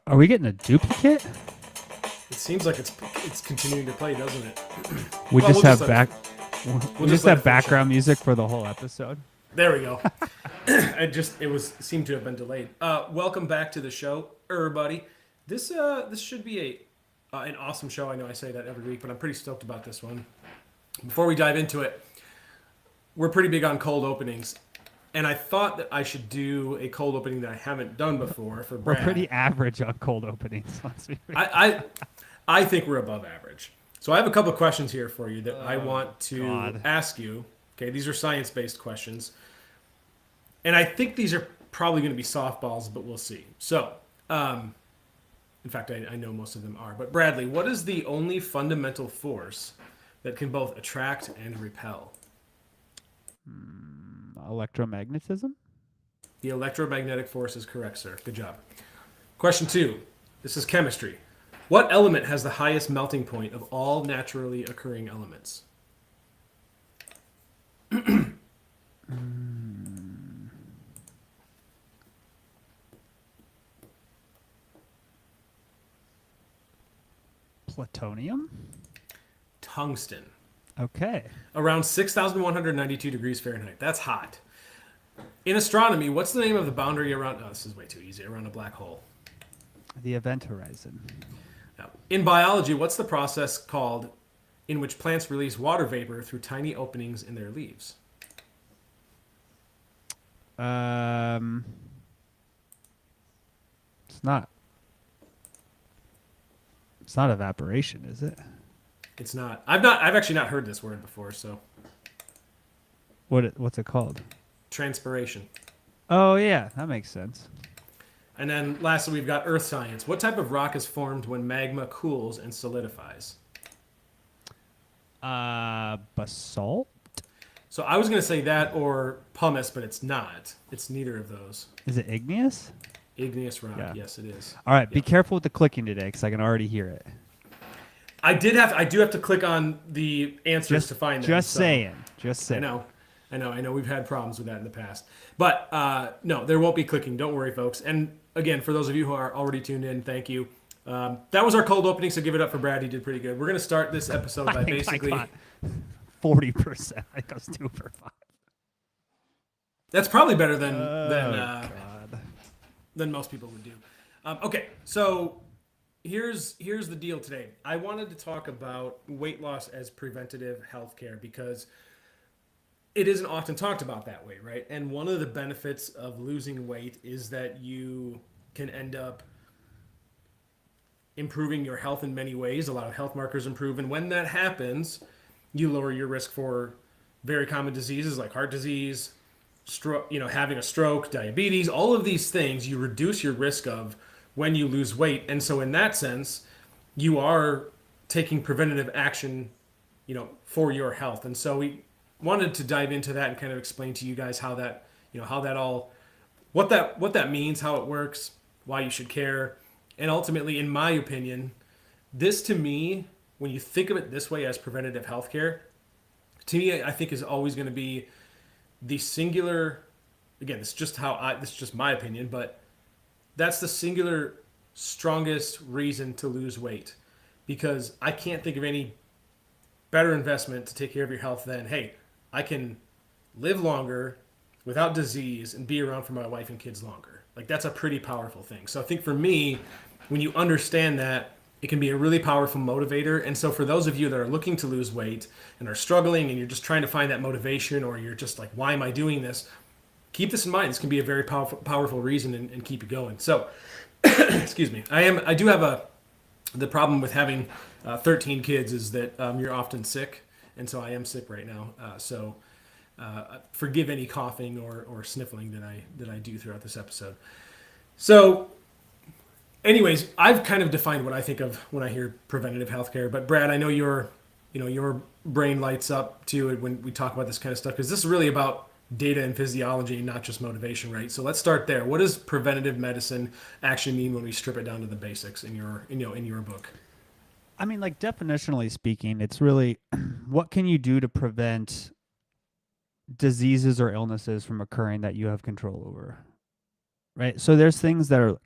Are we getting a duplicate? It seems like it's continuing to play, doesn't it? We Well, just have back. we'll We just just let it have finish up. background music for the whole episode. There we go. It seemed to have been delayed. Welcome back to the show, everybody. This should be a an awesome show. I know I say that every week, but I'm pretty stoked about this one. Before we dive into it, we're pretty big on cold openings, and I thought that I should do a cold opening that I haven't done before for We're Brad. pretty average on cold openings. Let's be real. I think we're above average. So I have a couple of questions here for you that I Oh want to God. ask you. Okay, these are science-based questions. And I think these are probably going to be softballs, but we'll see. So, in fact, I know most of them are. But Bradley, what is the only fundamental force that can both attract and repel? Electromagnetism. The electromagnetic force is correct, sir. Good job. Question two. This is chemistry. What element has the highest melting point of all naturally occurring elements? Plutonium. Tungsten. Okay. Around 6,192 degrees Fahrenheit. That's hot. In astronomy, what's the name of the boundary around... Oh, this is way too easy. Around a black hole. The event horizon. Now, in biology, what's the process called in which plants release water vapor through tiny openings in their leaves? Um, it's not. It's not evaporation, is it? It's not. I've actually not heard this word before, so What's it called? transpiration. Oh yeah, that makes sense. And then lastly, we've got earth science. What type of rock is formed when magma cools and solidifies? Basalt. So I was going to say that or pumice, but it's not. It's neither of those. Is it igneous? Igneous rock. Yeah. Yes, it is. All right, be Yeah. careful with the clicking today, because I can already hear it. I do have to click on the answers to find them. Just so- saying. Just I saying. know. We've had problems with that in the past. But no, there won't be clicking. Don't worry, folks. And again, for those of you who are already tuned in, thank you. That was our cold opening, so give it up for Brad. He did pretty good. We're going to start this episode by basically... 40%. I think I was 2 for 5. That's probably better than God. than most people would do. Okay, so here's the deal today. I wanted to talk about weight loss as preventative healthcare because it isn't often talked about that way, right? And one of the benefits of losing weight is that you can end up improving your health in many ways. A lot of health markers improve, and when that happens, you lower your risk for very common diseases like heart disease, having a stroke, diabetes, all of these things you reduce your risk of when you lose weight. And so in that sense, you are taking preventative action, for your health. And so we wanted to dive into that and kind of explain to you guys how that, how that all, what that means, how it works, why you should care. And ultimately, in my opinion, this to me, when you think of it this way as preventative healthcare, to me, I think is always going to be the singular. Again, this is just my opinion, but that's the singular strongest reason to lose weight, because I can't think of any better investment to take care of your health than, hey, I can live longer without disease and be around for my wife and kids longer. Like, that's a pretty powerful thing. So I think for me, when you understand that, it can be a really powerful motivator. And so for those of you that are looking to lose weight and are struggling and you're just trying to find that motivation, or you're just like, why am I doing this? Keep this in mind. This can be a very powerful reason and keep you going. So, excuse me. I do have the problem with having 13 kids is that you're often sick. And so I am sick right now. So forgive any coughing or sniffling that I do throughout this episode. So, anyways, I've kind of defined what I think of when I hear preventative healthcare. But Brad, I know your brain lights up too when we talk about this kind of stuff, because this is really about data and physiology, not just motivation, right? So let's start there. What does preventative medicine actually mean when we strip it down to the basics in your book? I mean, like, definitionally speaking, it's really what can you do to prevent diseases or illnesses from occurring that you have control over, right? So there's things that are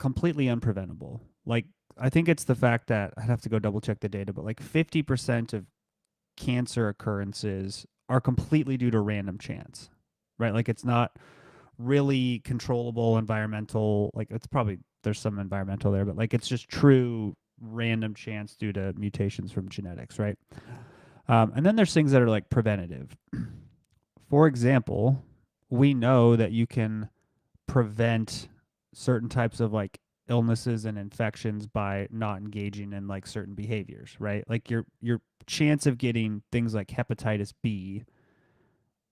completely unpreventable. Like, I think it's the fact that I'd have to go double check the data, but like 50% of cancer occurrences are completely due to random chance, right? Like, it's not really controllable environmental, like, it's probably, there's some environmental there, but like, it's just true random chance due to mutations from genetics, right? And then there's things that are like preventative. For example, we know that you can prevent certain types of like illnesses and infections by not engaging in like certain behaviors, right? Like your chance of getting things like hepatitis B,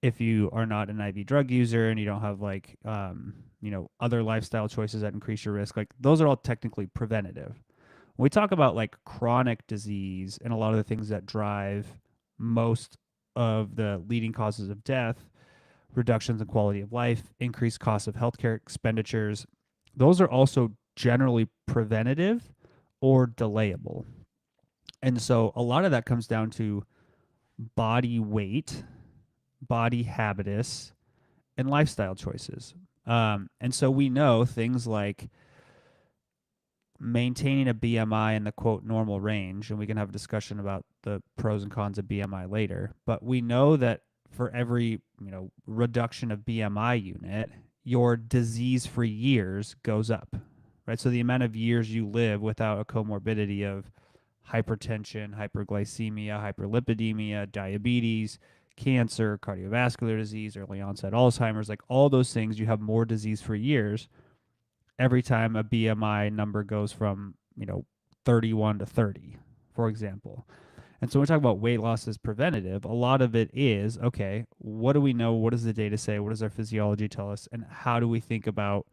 if you are not an IV drug user and you don't have like other lifestyle choices that increase your risk, like those are all technically preventative. When we talk about like chronic disease and a lot of the things that drive most of the leading causes of death, reductions in quality of life, increased costs of healthcare expenditures, those are also generally preventative or delayable. And so a lot of that comes down to body weight, body habitus, and lifestyle choices. And so we know things like maintaining a BMI in the quote normal range, and we can have a discussion about the pros and cons of BMI later. But we know that for every reduction of BMI unit, your disease-free years goes up, right? So the amount of years you live without a comorbidity of hypertension, hyperglycemia, hyperlipidemia, diabetes, cancer, cardiovascular disease, early onset Alzheimer's, like all those things, you have more disease-free years every time a BMI number goes from, 31 to 30, for example. And so when we talk about weight loss as preventative, a lot of it is, okay, what do we know? What does the data say? What does our physiology tell us? And how do we think about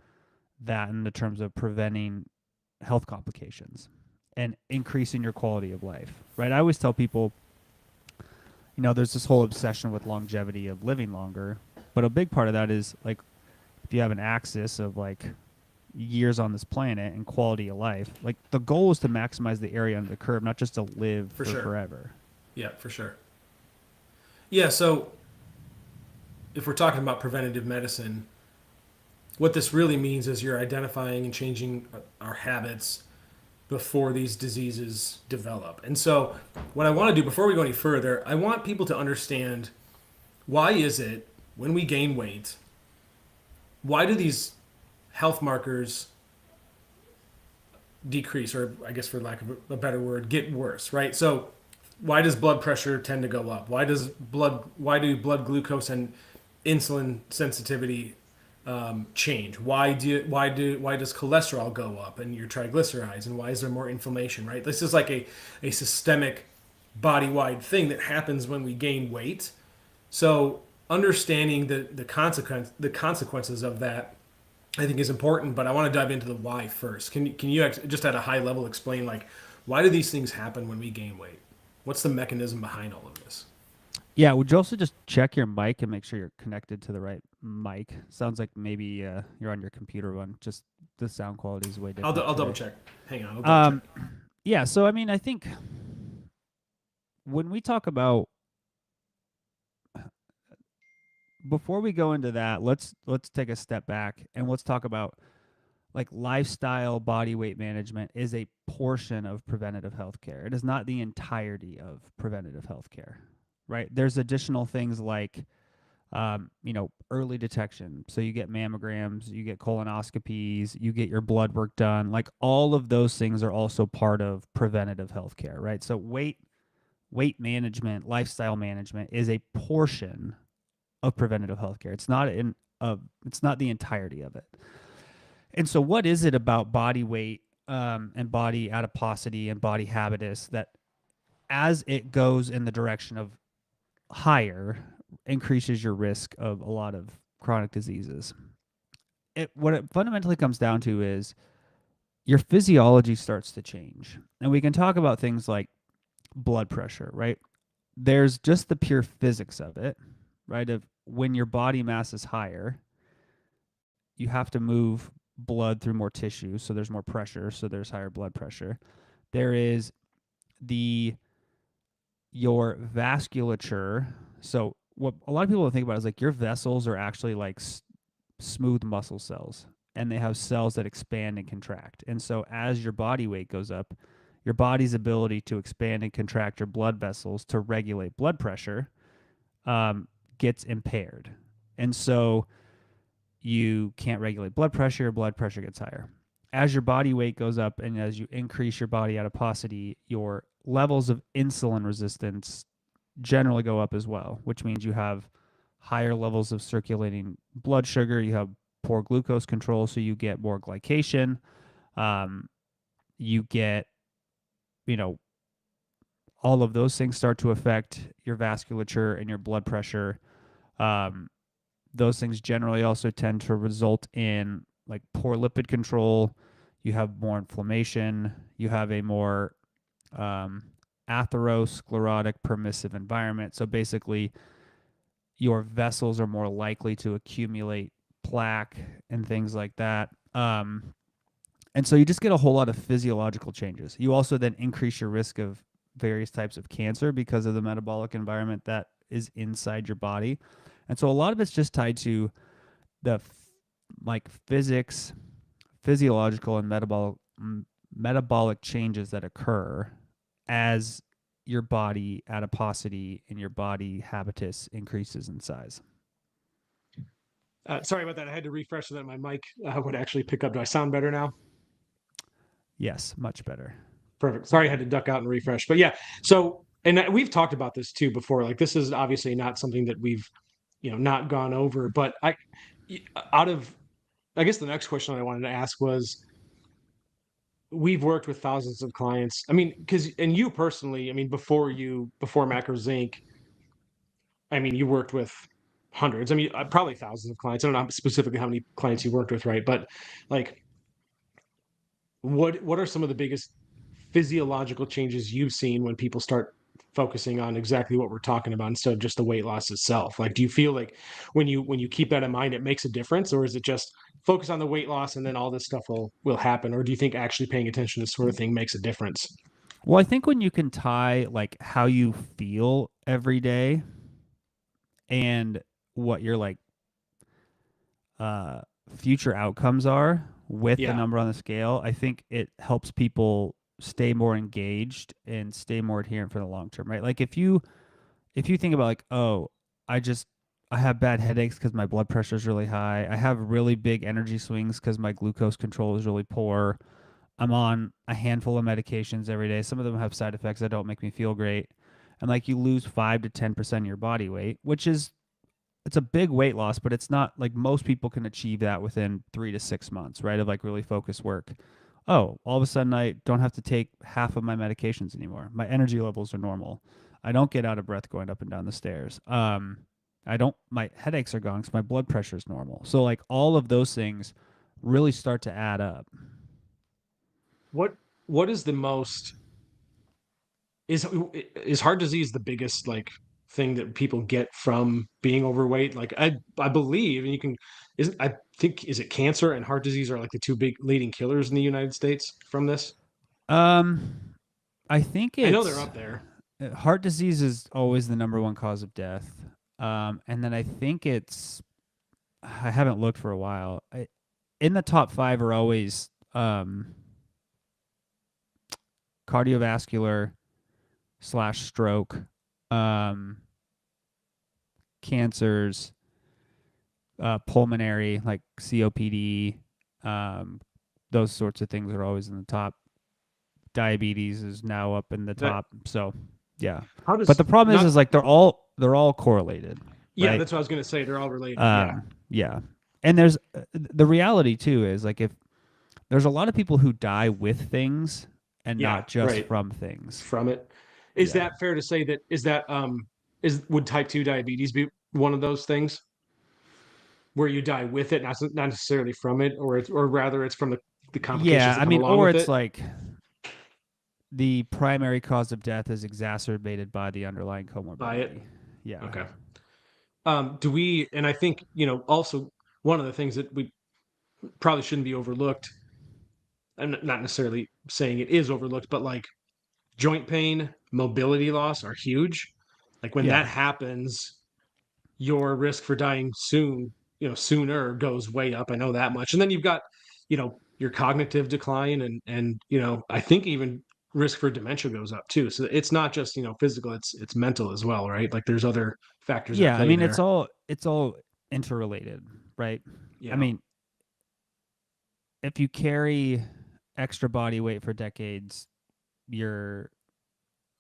that in the terms of preventing health complications and increasing your quality of life, right? I always tell people, there's this whole obsession with longevity of living longer, but a big part of that is like if you have an axis of like years on this planet and quality of life, like the goal is to maximize the area under the curve, not just to live For for sure. forever. Yeah, for sure. Yeah, so if we're talking about preventative medicine, what this really means is you're identifying and changing our habits before these diseases develop. And so, what I want to do before we go any further, I want people to understand why is it when we gain weight, why do these health markers decrease, or I guess for lack of a better word, get worse, right? So, why does blood pressure tend to go up? Why do blood glucose and insulin sensitivity change? Why does cholesterol go up and your triglycerides? And why is there more inflammation? Right. This is like a systemic body wide thing that happens when we gain weight. So understanding the consequences of that, I think, is important. But I want to dive into the why first. Can you just at a high level explain like why do these things happen when we gain weight? What's the mechanism behind all of this? Yeah, would you also just check your mic and make sure you're connected to the right mic? Sounds like maybe you're on your computer one. Just the sound quality is way different I'll double today. check. Hang on, I'll double check. Um, yeah, so I mean, I think when we talk about, before we go into that, let's take a step back and let's talk about like lifestyle body weight management is a portion of preventative healthcare. It is not the entirety of preventative healthcare, right? There's additional things like early detection. So you get mammograms, you get colonoscopies, you get your blood work done. Like all of those things are also part of preventative healthcare, right? So weight management, lifestyle management is a portion of preventative healthcare. It's not the entirety of it. And so what is it about body weight and body adiposity and body habitus that as it goes in the direction of higher increases your risk of a lot of chronic diseases? What it fundamentally comes down to is your physiology starts to change. And we can talk about things like blood pressure, right? There's just the pure physics of it, right? Of when your body mass is higher, you have to move blood through more tissue, so there's more pressure, so there's higher blood pressure. There is the your vasculature. So what a lot of people don't think about is like your vessels are actually like smooth muscle cells. and they have cells that expand and contract. And so as your body weight goes up, your body's ability to expand and contract your blood vessels to regulate blood pressure gets impaired. And so you can't regulate blood pressure gets higher. As your body weight goes up and as you increase your body adiposity, your levels of insulin resistance generally go up as well, which means you have higher levels of circulating blood sugar, you have poor glucose control, so you get more glycation. Um, you get, you know, all of those things start to affect your vasculature and your blood pressure. Um, those things generally also tend to result in like poor lipid control. You have more inflammation. You have a more atherosclerotic permissive environment. So basically, your vessels are more likely to accumulate plaque and things like that. And so you just get a whole lot of physiological changes. You also then increase your risk of various types of cancer because of the metabolic environment that is inside your body. And so a lot of it's just tied to the like physics, physiological and metabolic changes that occur as your body adiposity and your body habitus increases in size. Sorry about that. I had to refresh so that my mic would actually pick up. Do I sound better now? Yes, much better. Perfect. Sorry, I had to duck out and refresh. But yeah, so and we've talked about this too before. Like this is obviously not something that we've not gone over. But out of I guess the next question I wanted to ask was we've worked with thousands of clients. I mean, because and you personally, I mean, before Macros Inc. I mean, you worked with hundreds. I mean, probably thousands of clients. I don't know specifically how many clients you worked with, right? But like, what are some of the biggest physiological changes you've seen when people start focusing on exactly what we're talking about instead of just the weight loss itself? Like, do you feel like when you keep that in mind, it makes a difference, or is it just focus on the weight loss and then all this stuff will happen? Or do you think actually paying attention to this sort of thing makes a difference? Well, I think when you can tie like how you feel every day and what your like uh future outcomes are with the Yeah. number on the scale, I think it helps people stay more engaged and stay more adherent for the long term, right? Like if you think about like, oh, I just I have bad headaches because my blood pressure is really high. I have really big energy swings because my glucose control is really poor. I'm on a handful of medications every day. Some of them have side effects that don't make me feel great. And like you lose 5 to 10% of your body weight, which is it's a big weight loss, but it's not like most people can achieve that within 3 to 6 months, right? Of like really focused work. Oh, all of a sudden I don't have to take half of my medications anymore. My energy levels are normal. I don't get out of breath going up and down the stairs. I don't, my headaches are gone because my blood pressure is normal. So like all of those things really start to add up. What is the most is is heart disease the biggest like thing that people get from being overweight? Like I believe, and you can is I think is it cancer and heart disease are like the two big leading killers in the United States from this? Um, I think I know they're it's up there. heart disease is always the number one cause of death. And then I think it's I haven't looked for a while. In the top five are always cardiovascular slash stroke, um, cancers, pulmonary like COPD, um, those sorts of things are always in the top. Diabetes is now up in the That top. So yeah, how but the does problem is not like they're all correlated, yeah, right? that's what I was gonna say. They're all related. Yeah. Yeah, and there's the reality too is like if there's a lot of people who die with things and Yeah, not just right. from things. From it. Is Yeah. that fair to say that is would type 2 diabetes be one of those things where you die with it, not necessarily from it, or it's or rather it's from the complications Yeah, that I come mean, along or with it's it? like the primary cause of death is exacerbated by the underlying By it. comorbidity. Yeah. Okay. Do we, and I think, also one of the things that we probably shouldn't be overlooked, I'm not necessarily saying it is overlooked, but like joint pain, mobility loss are huge. Like when Yeah. that happens, your risk for dying soon sooner goes way up. I know that much. And then you've got, your cognitive decline, and I think even risk for dementia goes up too. So it's not just, physical, it's mental as well, right? Like there's other factors at Yeah, I play mean there. it's all interrelated, right? I Yeah. mean, if you carry extra body weight for decades, your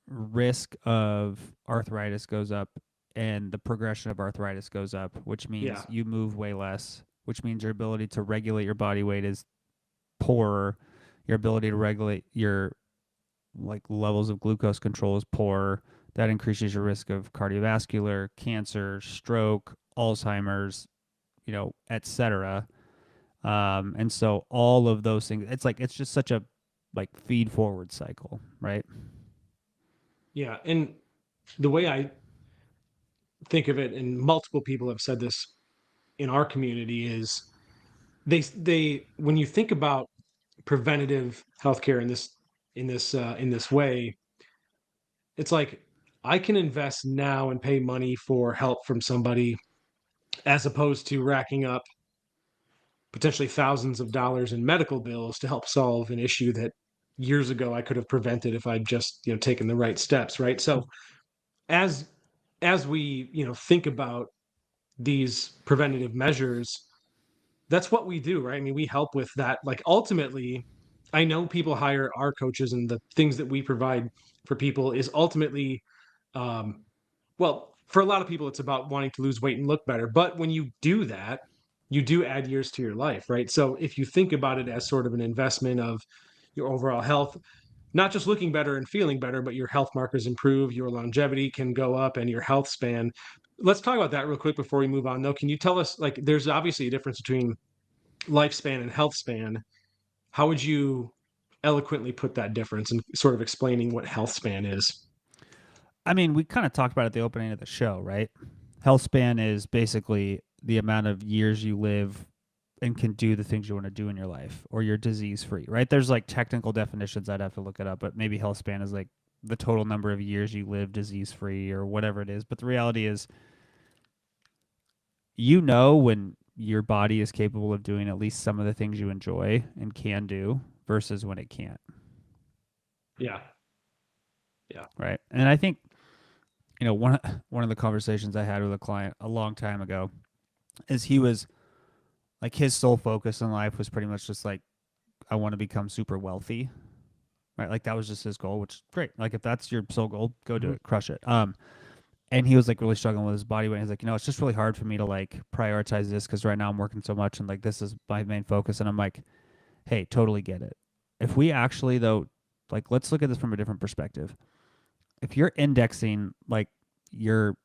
risk of arthritis goes up and the progression of arthritis goes up, which Yeah. means you move way less, which means your ability to regulate your body weight is poorer. Your ability to regulate your like levels of glucose control is poor. That increases your risk of cardiovascular, cancer, stroke, Alzheimer's, etc. And so all of those things, it's just such a like feed forward cycle, right? Yeah. And the way I think of it, and multiple people have said this in our community, is they when you think about preventative healthcare in this way, it's like I can invest now and pay money for help from somebody, as opposed to racking up potentially thousands of dollars in medical bills to help solve an issue that years ago I could have prevented if I'd just taken the right steps, right? So as as we think about these preventative measures, that's what we do, right? I mean, we help with that. Like ultimately, I know people hire our coaches, and the things that we provide for people is ultimately, um, well, for a lot of people, it's about wanting to lose weight and look better. But when you do that, you do add years to your life, right? So if you think about it as sort of an investment of your overall health, not just looking better and feeling better, but your health markers improve, your longevity can go up, and your health span. Let's talk about that real quick before we move on, though. Can you tell us, like, there's obviously a difference between lifespan and health span. How would you eloquently put that difference and sort of explaining what health span is? I mean, we kind of talked about it at the opening of the show, right? Health span is basically the amount of years you live and can do the things you want to do in your life, or you're disease free, right? There's like technical definitions, I'd have to look it up, but maybe health span is like the total number of years you live disease free or whatever it is. But the reality is, when your body is capable of doing at least some of the things you enjoy and can do versus when it can't, Yeah. Yeah. right? And I think, one of the conversations I had with a client a long time ago is he was like, his sole focus in life was pretty much just like, I want to become super wealthy, right? Like that was just his goal, which is great. Like if that's your sole goal, go do Mhm. it, crush it. And he was like really struggling with his body weight. He's like, it's just really hard for me to like prioritize this because right now I'm working so much and like this is my main focus. And I'm like, hey, totally get it. If we actually though, like let's look at this from a different perspective. If you're indexing like your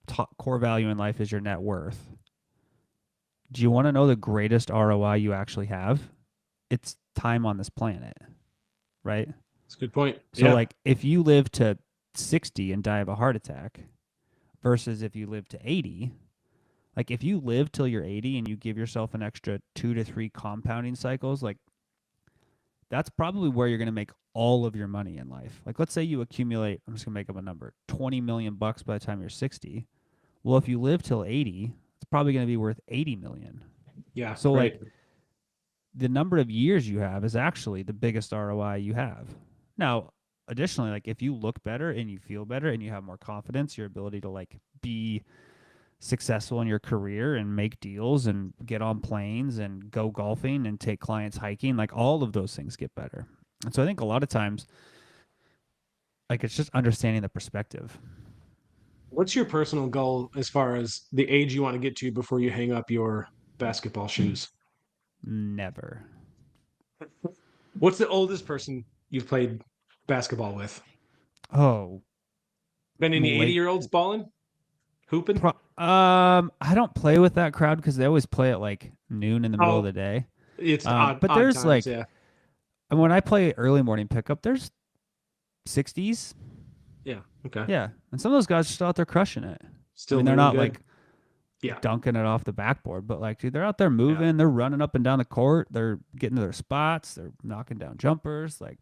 top core value in life is your net worth, do you want to know the greatest ROI you actually have? It's time on this planet, right? That's a good point. So Yeah. like if you live to 60 and die of a heart attack versus if you live to 80, like if you live till you're 80 and you give yourself an extra 2 to 3 compounding cycles, like that's probably where you're going to make all of your money in life. Like let's say you accumulate, I'm just going to make up a number, 20 million bucks by the time you're 60. Well, if you live till 80, it's probably going to be worth 80 million. Yeah. So Right. like the number of years you have is actually the biggest ROI you have. Now, additionally, like if you look better and you feel better and you have more confidence, your ability to like be successful in your career and make deals and get on planes and go golfing and take clients hiking, like all of those things get better. And so I think a lot of times, like it's just understanding the perspective. What's your personal goal as far as the age you want to get to before you hang up your basketball shoes? Never. What's the oldest person you've played basketball with? Oh, Been any late. 80-year-olds balling, hooping? I don't play with that crowd because they always play at like noon in the middle of Oh, the day. it's odd But odd there's times. like, Yeah. and when I play early morning pickup, there's 60s. Yeah. Okay. Yeah. And some of those guys are still out there crushing it. I Still mean, they're doing not good. like Yeah. dunking it off the backboard, but like, dude, they're out there Yeah. moving. They're running up and down the court. They're getting to their spots. They're knocking down jumpers. Like,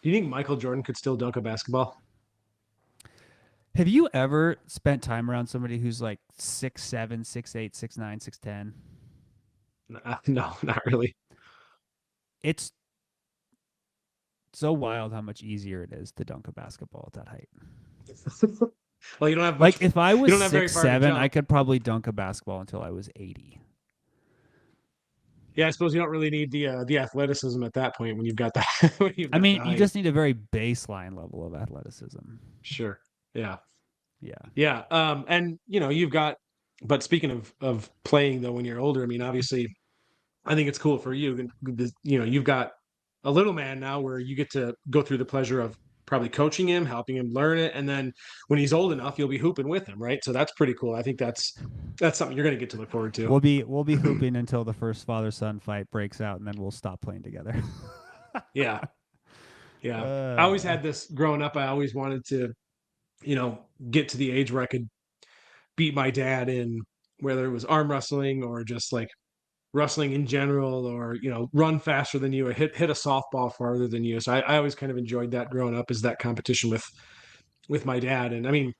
Do you think Michael Jordan could still dunk a basketball? Have you ever spent time around somebody who's like 6'7", 6'8", 6'9", 6'10"? No, not really. It's so wild how much easier it is to dunk a basketball at that height. Well, you don't have much. Like if I You was don't have very far to 6'7", I jump. could probably dunk a basketball until I was 80. Yeah, I suppose you don't really need the athleticism at that point when you've got the when you've I got the mean, you height. just need a very baseline level of athleticism. Sure. Yeah. Yeah. Yeah. And you've got. But speaking of playing though, when you're older, I mean, obviously, I think it's cool for you. You've got a little man now where you get to go through the pleasure of probably coaching him, helping him learn it, and then when he's old enough, you'll be hooping with him, right? So that's pretty cool. I think that's something you're going to get to look forward to. We'll be hooping until the first father son fight breaks out, and then we'll stop playing together. Yeah, yeah. I always uh, had this growing up. I always wanted to, get to the age where I could beat my dad in whether it was arm wrestling or just like wrestling in general, or run faster than you, or hit a softball farther than you. So I always kind of enjoyed that growing up, is that competition with my dad. And I mean,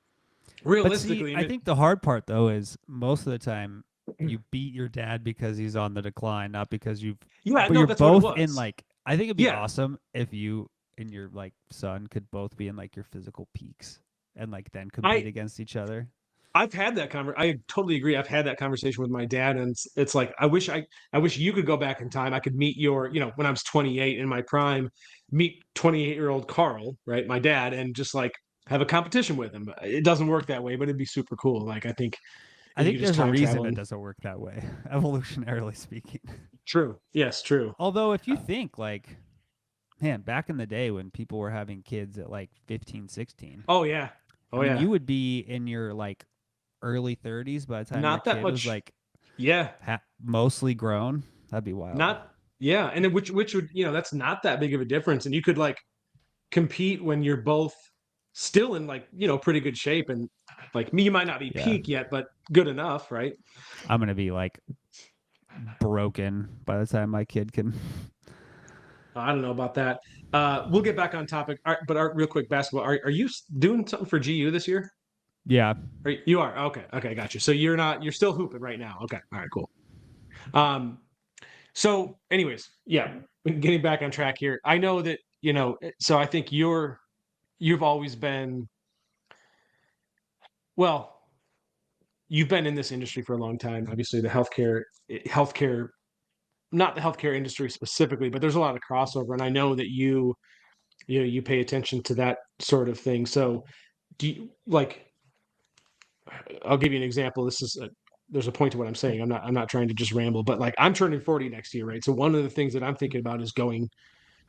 but see, realistically, I I mean, think the hard part though is most of the time you beat your dad because he's on the decline, not because you've. yeah, But no, you're that's what it both in was. like. I think it'd be Yeah, awesome if you and your like son could both be in like your physical peaks and like then compete I against each other. I've had that I totally agree. I've had that conversation with my dad, and it's like I wish you could go back in time. I could meet when I was 28 in my prime, meet 28-year-old Carl, right, my dad, and just like have a competition with him. It doesn't work that way, but it'd be super cool. Like I think I if you think could just there's a time reason travel it and doesn't work that way, evolutionarily speaking. true. Yes, true. Although, if you Uh, think like, man, back in the day when people were having kids at like 15, 16, oh yeah. I Oh mean, yeah. you would be in your like early 30s by the time your Not that kid was much. like Yeah. mostly grown. That'd be wild. Not yeah, and which would, that's not that big of a difference, and you could like compete when you're both still in like pretty good shape, and like me, you might not be Yeah. peak yet, but good enough, right? I'm going to be like broken by the time my kid can. I don't know about that. We'll get back on topic. But real quick, basketball. Are you doing something for GU this year? Yeah. You are okay. Okay, got you. So you're not. You're still hooping right now. Okay, all right, cool. Um, so, anyways, yeah, getting back on track here. I know that So I think you've always been well. You've been in this industry for a long time. Obviously, the healthcare, not the healthcare industry specifically, but there's a lot of crossover, and I know that you pay attention to that sort of thing. So, do you like? I'll give you an example. There's a point to what I'm saying. I'm not trying to just ramble, but like I'm turning 40 next year, right? So one of the things that I'm thinking about is going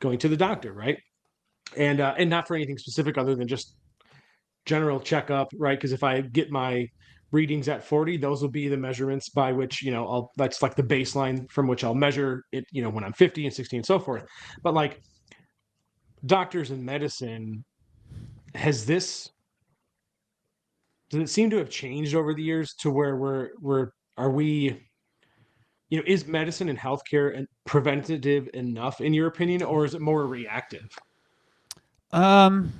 to the doctor, right? And not for anything specific other than just general checkup, right? Because if I get my readings at 40, those will be the measurements by which I'll that's like the baseline from which I'll measure it, when I'm 50 and 60 and so forth. But like doctors in medicine, has this does it seem to have changed over the years to where we're are we is medicine and healthcare and preventative enough in your opinion, or is it more reactive? Um,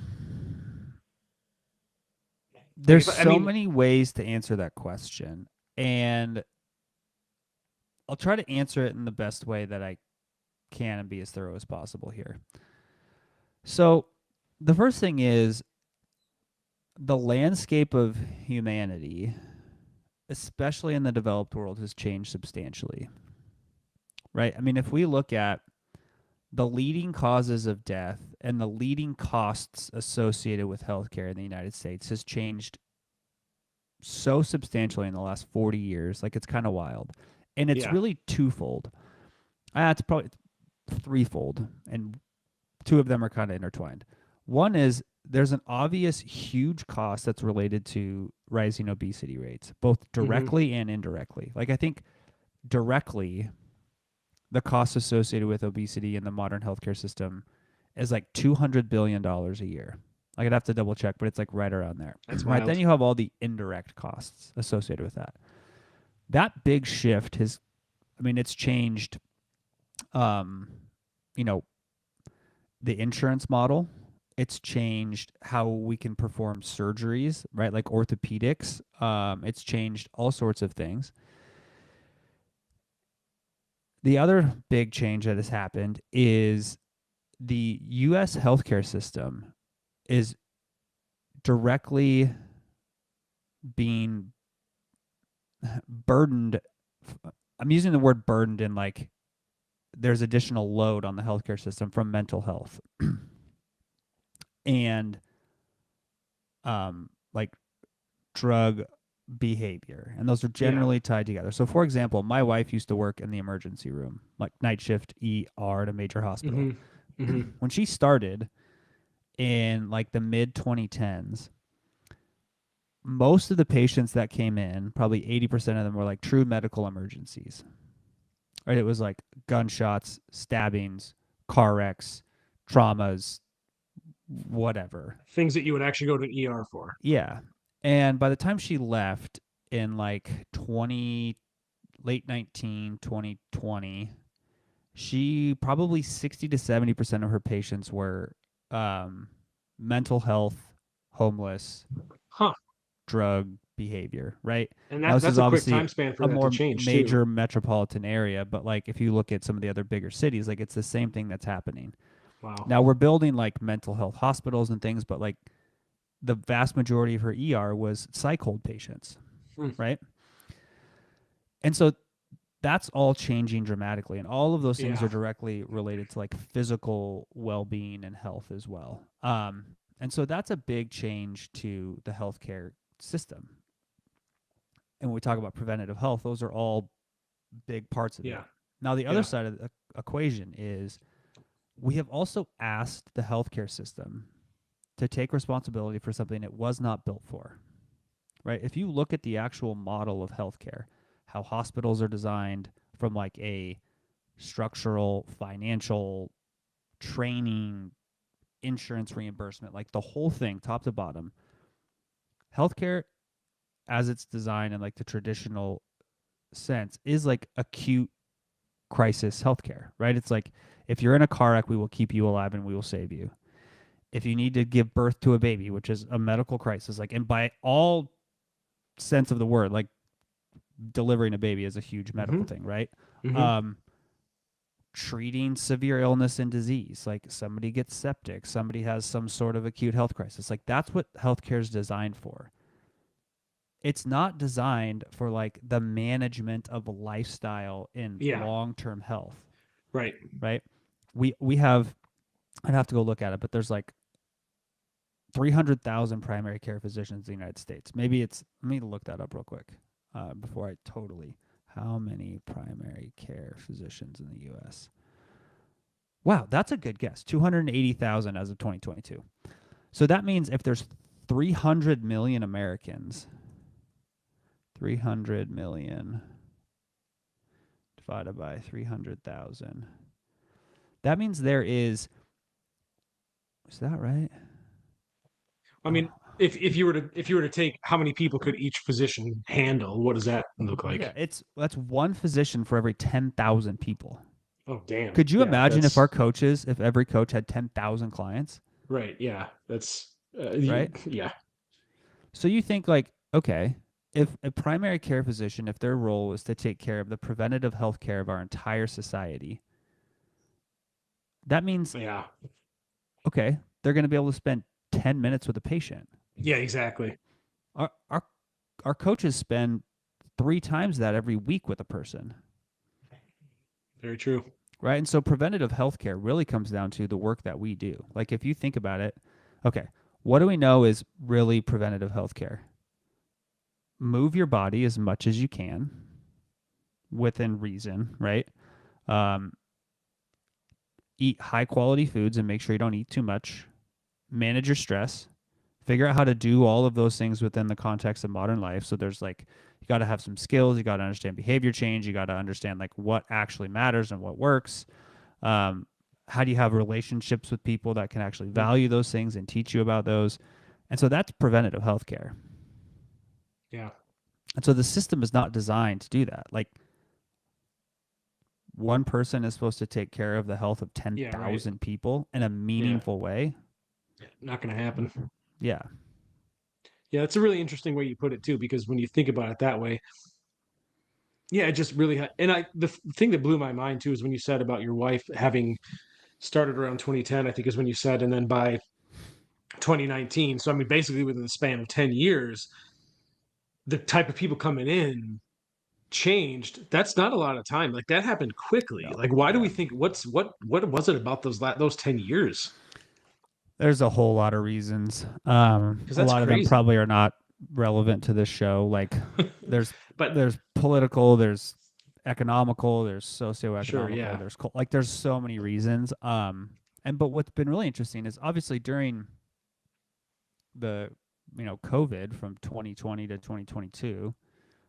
Like there's if I so mean, many ways to answer that question. And I'll try to answer it in the best way that I can and be as thorough as possible here. So, the first thing is the landscape of humanity, especially in the developed world, has changed substantially, right? I mean, if we look at the leading causes of death and the leading costs associated with healthcare in the United States has changed so substantially in the last 40 years. Like, it's kind of wild. And it's yeah. really twofold. It's probably threefold, and two of them are kind of intertwined. One is there's an obvious huge cost that's related to rising obesity rates, both Hmm. directly and indirectly. Like, I think directly, the cost associated with obesity in the modern healthcare system is like $200 billion a year. Like, I'd have to double check, but it's like right around there. That's Right. Then wild. you have all the indirect costs associated with that. That big shift has, I mean, it's changed, um, you know, the insurance model. It's changed how we can perform surgeries, right? Like orthopedics. It's changed all sorts of things. The other big change that has happened is the US healthcare system is directly being burdened. I'm using the word burdened in like there's additional load on the healthcare system from mental health and like drug behavior. And those are Yeah. generally tied together. So, for example, my wife used to work in the emergency room, like night shift ER at a major hospital. Mm-hmm. Mm-hmm. When she started in like the mid 2010s, most of the patients that came in, probably 80% of them were like true medical emergencies. Right? It was like gunshots, stabbings, car wrecks, traumas, whatever. Things that you would actually go to an ER for. Yeah. And by the time she left in like 20 late 2020, she probably 60 to 70% of her patients were um, mental health, homeless, Huh. drug behavior, right? And Now, this that's is a quick obviously time span for a that to more change too. major metropolitan area, but like if you look at some of the other bigger cities, like it's the same thing that's happening. Wow. Now, we're building like mental health hospitals and things, but like the vast majority of her ER was psych hold patients, Hmm. right? And so that's all changing dramatically. And all of those things Yeah. are directly related to like physical well being and health as well. And so that's a big change to the healthcare system. And when we talk about preventative health, those are all big parts of Yeah. it. Now, the other Yeah. side of the equation is we have also asked the healthcare system to take responsibility for something it was not built for, right? If you look at the actual model of healthcare, how hospitals are designed from like a structural, financial, training, insurance reimbursement, like the whole thing, top to bottom, healthcare as it's designed in like the traditional sense is like acute crisis healthcare, right? It's like if you're in a car wreck, we will keep you alive and we will save you. If you need to give birth to a baby, which is a medical crisis, like, and by all sense of the word, like delivering a baby is a huge Mm-hmm. medical thing, right? Mm-hmm. Um, Treating severe illness and disease, like somebody gets septic, somebody has some sort of acute health crisis, like that's what healthcare is designed for. It's not designed for like the management of lifestyle in Yeah. long-term health, Right. right? We have, I'd have to go look at it, but there's like 300,000 primary care physicians in the United States. Maybe it's, let me look that up real quick before I totally, how many primary care physicians in the US? Wow, that's a good guess. 280,000 as of 2022. So that means if there's 300 million Americans, 300 million divided by 300,000. That means there is that right? I Oh, mean, if you were to take how many people could each physician handle, what does that look yeah, like? that's one physician for every 10,000 people. Oh, damn. Could you Yeah, imagine if our that's coaches, if every coach had 10,000 clients, right. Yeah, that's right? yeah. So you think like, okay, if a primary care physician, if their role was to take care of the preventative health care of our entire society, that means, Yeah. okay, they're going to be able to spend 10 minutes with a patient. Yeah, exactly. Our, our, our coaches spend 3 times that every week with a person, Very true. right? And so preventative health care really comes down to the work that we do. Like if you think about it, okay, what do we know is really preventative health care? Move your body as much as you can within reason, right? Um, Eat high quality foods and make sure you don't eat too much. Manage your stress. Figure out how to do all of those things within the context of modern life. So there's like, you got to have some skills. You got to understand behavior change. You got to understand like what actually matters and what works. Um, how do you have relationships with people that can actually value those things and teach you about those? And so that's preventative healthcare. Yeah. And so the system is not designed to do that. Like one person is supposed to take care of the health of Yeah, right. 10,000 people in a Yeah. meaningful way. Not going to happen. Yeah. Yeah, it's a really interesting way you put it too, because when you think about it that way, yeah, it just really. And thing that blew my mind too is when you said about your wife having started around 2010, I think is when you said, and then by 2019. So I mean, basically within the span of 10 years, the type of people coming in changed. That's not a lot of time. Like that happened quickly. No. Like why do Yeah. we think what was it about those 10 years? There's a whole lot of reasons. Because A that's lot of them crazy. probably are not relevant to this show. Like there's But there's political, there's economical, there's sure, socioeconomical, yeah. there's like there's so many reasons. And but what's been really interesting is obviously during the COVID from 2020 to 2022,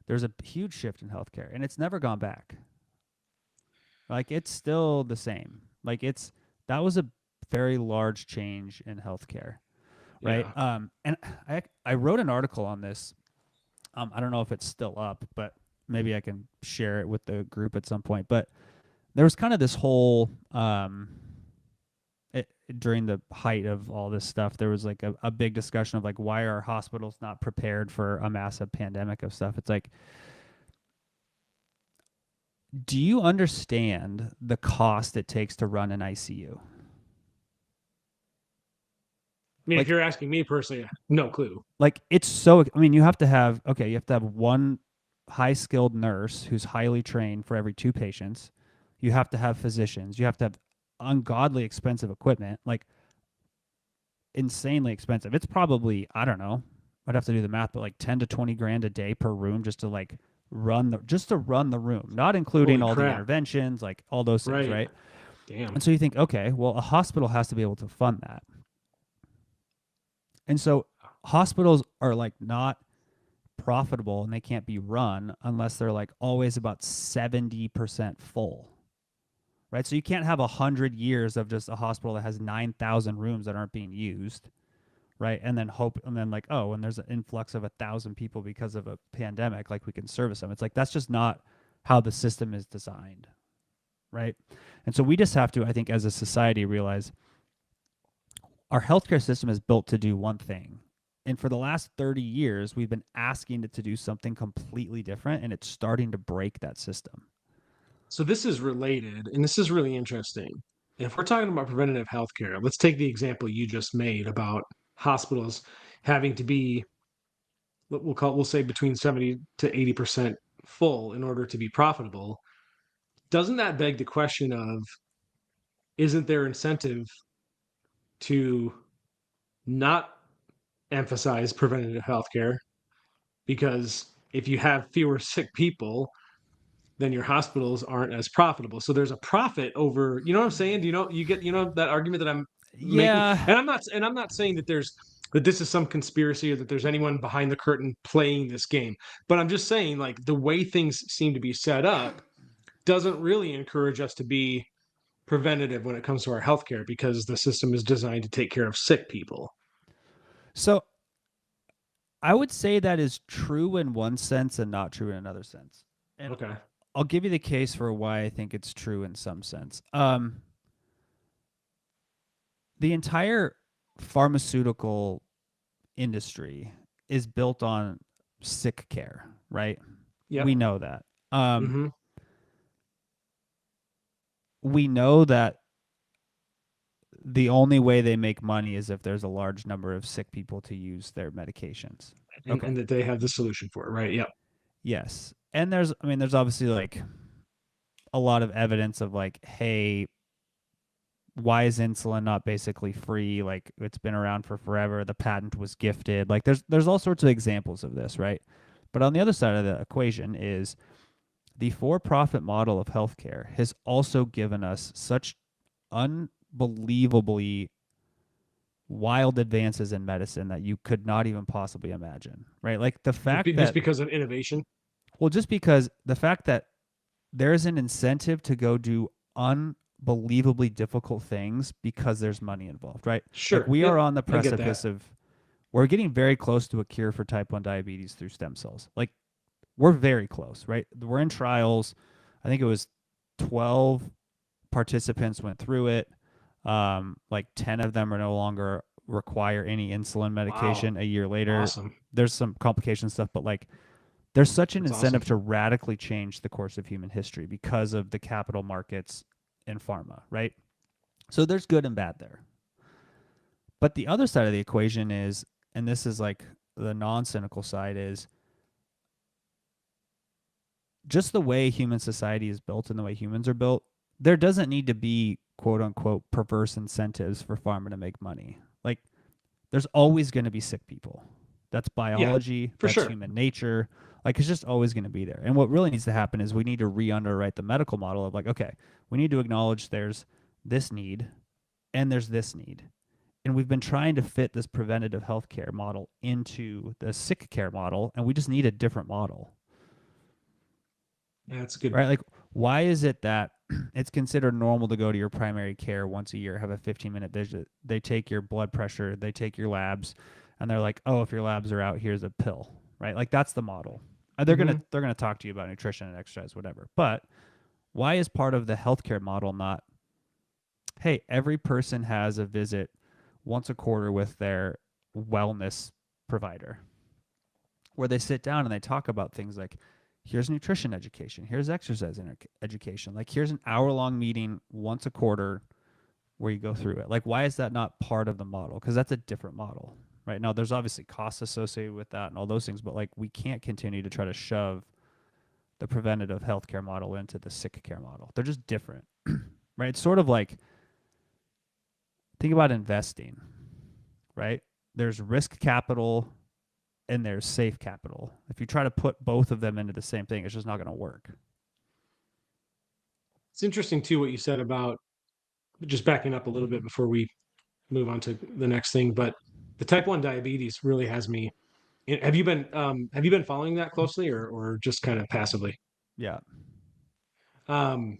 there's a huge shift in healthcare, and it's never gone back. Like it's still the same. Like that was a very large change in healthcare, right? Yeah. And I wrote an article on this. I don't know if it's still up, but maybe I can share it with the group at some point. But there was kind of this whole during the height of all this stuff, there was like a big discussion of like why are hospitals not prepared for a massive pandemic of stuff. It's like, do you understand the cost it takes to run an ICU? I mean, if Like you're asking me personally, no clue. it's so, I mean, you have to have, okay, you have to have one high skilled nurse who's highly trained for every two patients. You have to have physicians. You have to have ungodly expensive equipment, like insanely expensive. It's probably, I don't know, I'd have to do the math, but like 10 to 20 grand a day per room just to like run the room, not including Holy all the crap. interventions, like all those things, Right. right? Damn. And so you think, okay, well, a hospital has to be able to fund that. And so hospitals are like not profitable and they can't be run unless they're like always about 70% full. Right? So you can't have 100 years of just a hospital that has 9,000 rooms that aren't being used, right? And then hope and then like, oh, and there's an influx of 1,000 people because of a pandemic, like we can service them. It's like that's just not how the system is designed, right? And so we just have to, I think, as a society realize our healthcare system is built to do one thing. And for the last 30 years, we've been asking it to do something completely different, and it's starting to break that system. So this is related, and this is really interesting. If we're talking about preventative healthcare, let's take the example you just made about hospitals having to be, we'll say between 70 to 80% full in order to be profitable. Doesn't that beg the question of, isn't there incentive to not emphasize preventative healthcare? Because if you have fewer sick people, then your hospitals aren't as profitable. So there's a profit over, you know what I'm saying? Do you know you get that argument that I'm making? Yeah. And I'm not saying that this is some conspiracy or that there's anyone behind the curtain playing this game. But I'm just saying like the way things seem to be set up doesn't really encourage us to be preventative when it comes to our healthcare because the system is designed to take care of sick people. So I would say that is true in one sense and not true in another sense. And Okay. I'll give you the case for why I think it's true in some sense. The entire pharmaceutical industry is built on sick care, right? We Yep. know that. Um, Mm-hmm. we know that the only way they make money is if there's a large number of sick people to use their medications. And Okay. and that they have the solution for it, right? Yep. Yes. And I mean, there's obviously like a lot of evidence of like, hey, why is insulin not basically free? Like it's been around for forever. The patent was gifted. Like there's all sorts of examples of this, right? But on the other side of the equation is the for-profit model of healthcare has also given us such unbelievably wild advances in medicine that you could not even possibly imagine, right? Like the fact Just that, because of innovation. well, just because the fact that there's an incentive to go do unbelievably difficult things because there's money involved, right? Like Sure. we are Yep. on the I get that. precipice of, we're getting very close to a cure for type 1 diabetes through stem cells. Like we're very close, right? We're in trials. I think it was 12 participants went through it. Like 10 of them are no longer require any insulin Wow. medication a year later. Awesome. There's some complication stuff, but like there's such an That's awesome. incentive to radically change the course of human history because of the capital markets in pharma, right? So there's good and bad there. But the other side of the equation is, and this is like the non cynical side, is just the way human society is built and the way humans are built, there doesn't need to be quote unquote perverse incentives for pharma to make money. Like there's always going to be sick people. That's Yeah, biology, for that's sure. human nature. Like it's just always going to be there. And what really needs to happen is we need to re-underwrite the medical model of like, okay, we need to acknowledge there's this need and there's this need. And we've been trying to fit this preventative healthcare model into the sick care model, and we just need a different model. Yeah, that's good. Right? Like, why is it that it's considered normal to go to your primary care once a year, have a 15-minute visit? They take your blood pressure, they take your labs, and they're like, oh, if your labs are out, here's a pill. Right? Like that's the model. They're gonna Hmm. they're gonna talk to you about nutrition and exercise, whatever. But why is part of the healthcare model not, hey, every person has a visit once a quarter with their wellness provider, where they sit down and they talk about things like here's nutrition education, here's exercise education, like here's an hour-long meeting once a quarter where you go through it. Like why is that not part of the model? Because that's a different model. Right now there's obviously costs associated with that and all those things, but like we can't continue to try to shove the preventative healthcare model into the sick care model. They're just different. Right? It's sort of like, think about investing, right? There's risk capital and there's safe capital. If you try to put both of them into the same thing, it's just not going to work. It's interesting too what you said about just backing up a little bit before we move on to the next thing, but the type 1 diabetes really has me. Have you been following that closely or just kind of passively? Yeah. Um,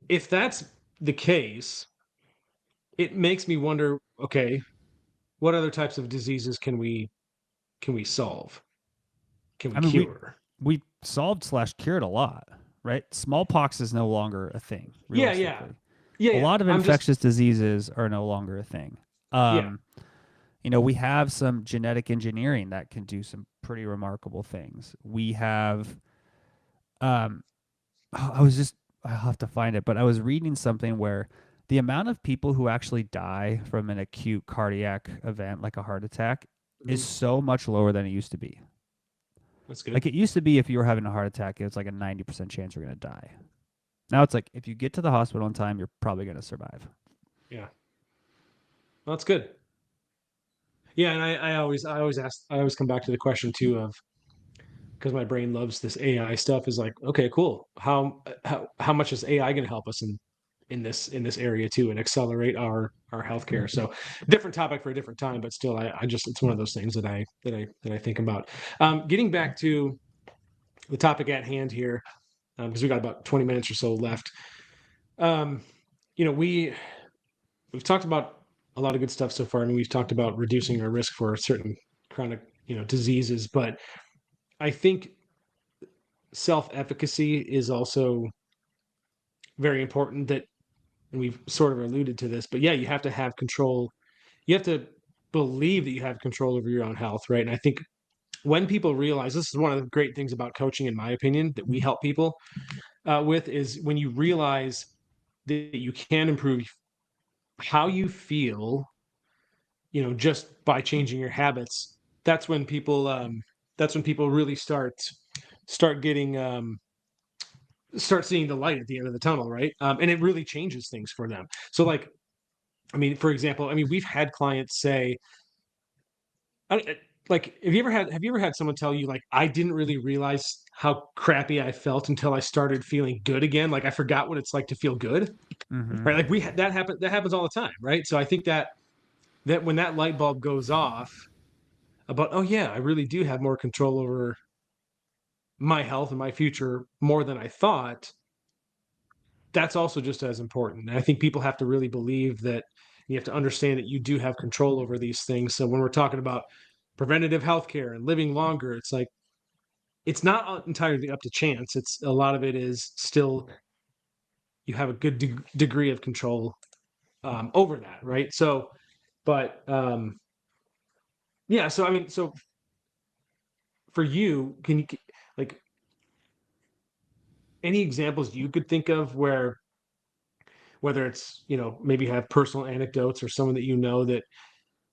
if that's the case, it makes me wonder, okay, what other types of diseases can we solve? Can we I mean, cure? we solved slash cured a lot, right? Smallpox is no longer a thing, Yeah, yeah. realistically. Yeah, A yeah. lot of I'm just infectious diseases are no longer a thing. yeah. Um, we have some genetic engineering that can do some pretty remarkable things. We have, um, I was just, I'll have to find it, but I was reading something where the amount of people who actually die from an acute cardiac event, like a heart attack, is Mhm. so much lower than it used to be. That's Like good. it used to be, if you were having a heart attack, it was like a 90% chance you're going to die. Now it's like, if you get to the hospital in time, you're probably going to survive. Yeah. Well, that's good. Yeah, and I always come back to the question too of because my brain loves this AI stuff is like, okay, cool. How much is AI going to help us in this area too and accelerate our healthcare? So different topic for a different time, but still I just it's one of those things that I think about. Getting back to the topic at hand here, because we got about 20 minutes or so left. Um, you know, we've talked about a lot of good stuff so far. I mean, we've talked about reducing our risk for certain chronic, diseases, but I think self-efficacy is also very important. That, and we've sort of alluded to this, but yeah, you have to have control. You have to believe that you have control over your own health, right? And I think when people realize this is one of the great things about coaching, in my opinion, that we help people with is when you realize that you can improve how you feel, just by changing your habits. That's when people really start getting start seeing the light at the end of the tunnel, right? And it really changes things for them. So, like, I mean, for example, I mean, we've had clients say, like, have you ever had someone tell you, like, I didn't really realize how crappy I felt until I started feeling good again. Like, I forgot what it's like to feel good, right? Like, Mm-hmm. that happens all the time, right? So I think that when that light bulb goes off about, oh yeah, I really do have more control over my health and my future more than I thought, that's also just as important. And I think people have to really believe that. You have to understand that you do have control over these things. So when we're talking about preventative healthcare and living longer, it's like it's not entirely up to chance. It's a lot of it is still you have a good degree of control over that, right? So, But yeah, so I mean, so for you, can you like any examples you could think of where whether it's, maybe have personal anecdotes or someone that that,